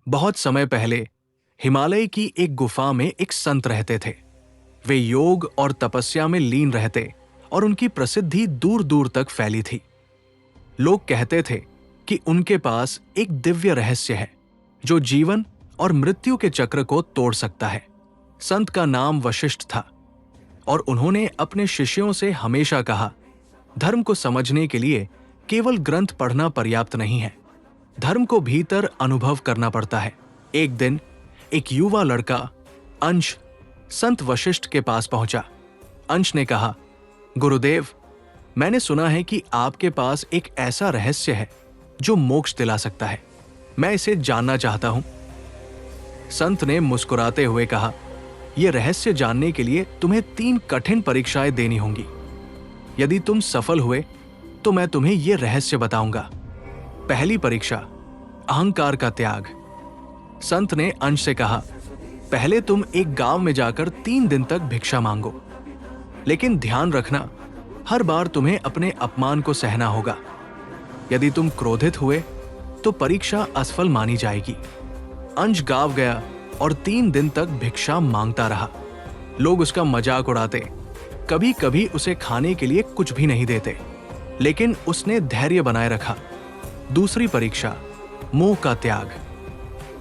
बहुत समय पहले हिमालय की एक गुफा में एक संत रहते थे। वे योग और तपस्या में लीन रहते और उनकी प्रसिद्धि दूर दूर तक फैली थी। लोग कहते थे कि उनके पास एक दिव्य रहस्य है जो जीवन और मृत्यु के चक्र को तोड़ सकता है। संत का नाम वशिष्ठ था और उन्होंने अपने शिष्यों से हमेशा कहा, धर्म को समझने के लिए केवल ग्रंथ पढ़ना पर्याप्त नहीं है, धर्म को भीतर अनुभव करना पड़ता है। एक दिन एक युवा लड़का अंश संत वशिष्ठ के पास पहुंचा। अंश ने कहा, गुरुदेव, मैंने सुना है कि आपके पास एक ऐसा रहस्य है जो मोक्ष दिला सकता है। मैं इसे जानना चाहता हूं। संत ने मुस्कुराते हुए कहा, यह रहस्य जानने के लिए तुम्हें 3 कठिन परीक्षाएं देनी होंगी। यदि तुम सफल हुए तो मैं तुम्हें यह रहस्य बताऊंगा। पहली परीक्षा, अहंकार का त्याग। संत ने अंश से कहा, पहले तुम एक गांव में जाकर 3 दिन तक भिक्षा मांगो, लेकिन ध्यान रखना, हर बार तुम्हें अपने अपमान को सहना होगा। यदि तुम क्रोधित हुए तो परीक्षा असफल मानी जाएगी। अंश गांव गया और 3 दिन तक भिक्षा मांगता रहा। लोग उसका मजाक उड़ाते, कभी कभी उसे खाने के लिए कुछ भी नहीं देते, लेकिन उसने धैर्य बनाए रखा। दूसरी परीक्षा, मोह का त्याग।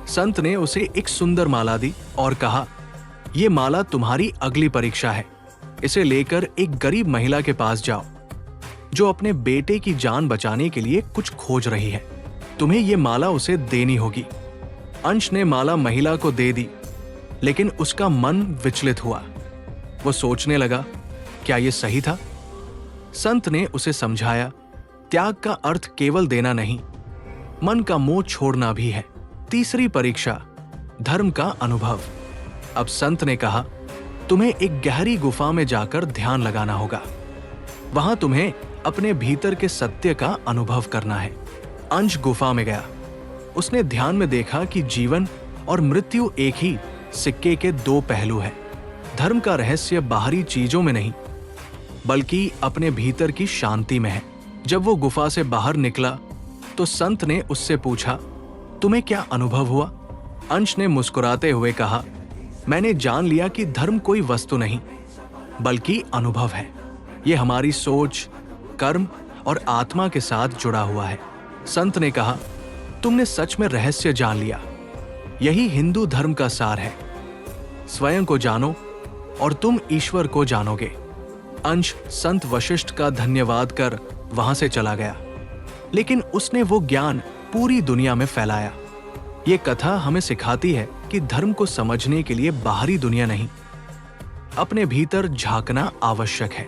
संत ने उसे एक सुंदर माला दी और कहा, यह माला तुम्हारी अगली परीक्षा है। इसे लेकर एक गरीब महिला के पास जाओ जो अपने बेटे की जान बचाने के लिए कुछ खोज रही है। तुम्हें यह माला उसे देनी होगी। अंश ने माला महिला को दे दी, लेकिन उसका मन विचलित हुआ। वो सोचने लगा, क्या यह सही था? संत ने उसे समझाया, त्याग का अर्थ केवल देना नहीं, मन का मोह छोड़ना भी है। तीसरी परीक्षा, धर्म का अनुभव। अब संत ने कहा, तुम्हें एक गहरी गुफा में जाकर ध्यान लगाना होगा। वहां तुम्हें अपने भीतर के सत्य का अनुभव करना है। अंश गुफा में गया। उसने ध्यान में देखा कि जीवन और मृत्यु एक ही सिक्के के 2 पहलू हैं। धर्म का रहस्य बाहरी चीजों में नहीं, बल्कि अपने भीतर की शांति में है। जब वो गुफा से बाहर निकला तो संत ने उससे पूछा, तुम्हें क्या अनुभव हुआ? अंश ने मुस्कुराते हुए कहा, मैंने जान लिया कि धर्म कोई वस्तु नहीं, बल्कि अनुभव है। यह हमारी सोच, कर्म और आत्मा के साथ जुड़ा हुआ है। संत ने कहा, तुमने सच में रहस्य जान लिया। यही हिंदू धर्म का सार है। स्वयं को जानो और तुम ईश्वर को जानोगे। अंश संत वशिष्ठ का धन्यवाद कर वहां से चला गया, लेकिन उसने वो ज्ञान पूरी दुनिया में फैलाया। ये कथा हमें सिखाती है कि धर्म को समझने के लिए बाहरी दुनिया नहीं, अपने भीतर झांकना आवश्यक है।